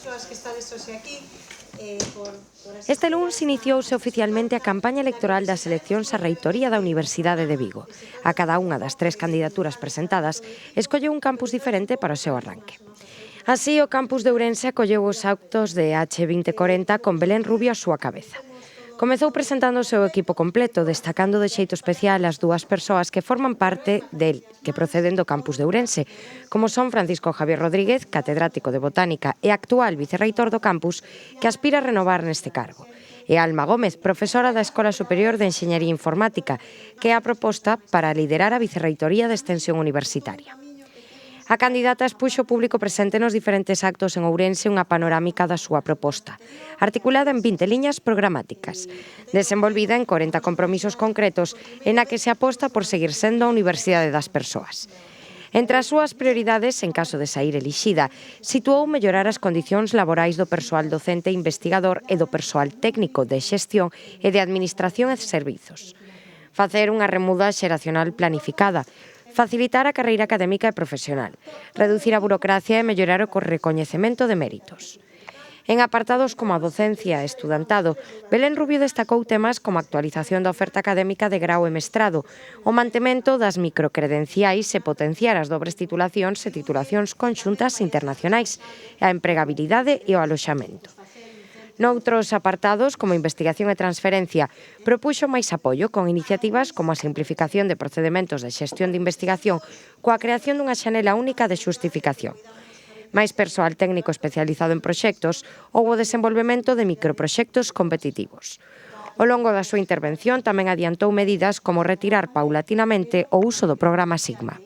persoas que estades hoxe aquí. Este luns iniciouse oficialmente a campaña electoral das eleccións á reitoría da Universidade de Vigo. A cada unha das 3 candidaturas presentadas escolleu un campus diferente para o seu arranque. Así, o campus de Ourense acolleu os actos de H2040 con Belén Rubio á súa cabeza. Comezou presentando o seu equipo completo, destacando de xeito especial as dúas persoas que forman parte del, que proceden do campus de Ourense, como son Francisco Javier Rodríguez, catedrático de Botánica e actual vicerreitor do campus, que aspira a renovar neste cargo, e Alma Gómez, profesora da Escola Superior de Enxeñería Informática, que é a proposta para liderar a vicerreitoría de Extensión Universitaria. A candidata expuxo ao público presente nos diferentes actos en Ourense unha panorámica da súa proposta, articulada en 20 liñas programáticas, desenvolvida en 40 compromisos concretos e na que se aposta por seguir sendo a Universidade das Persoas. Entre as súas prioridades, en caso de saír elixida, situou mellorar as condicións laborais do persoal docente e investigador e do persoal técnico de xestión e de administración e servizos. Facer unha remuda xeracional planificada, facilitar a carreira académica e profesional, reducir a burocracia e mellorar o recoñecemento de méritos. En apartados como a docencia e estudantado, Belén Rubio destacou temas como a actualización da oferta académica de grao e mestrado, o mantemento das microcredenciais e potenciar as dobres titulacións e titulacións conxuntas internacionais, a empregabilidade e o aloxamento. Noutros apartados, como investigación e transferencia, propuxo máis apoio con iniciativas como a simplificación de procedementos de xestión de investigación coa creación dunha xanela única de xustificación. Máis persoal técnico especializado en proxectos ou o desenvolvemento de microproxectos competitivos. Ao longo da súa intervención tamén adiantou medidas como retirar paulatinamente o uso do programa Sigma.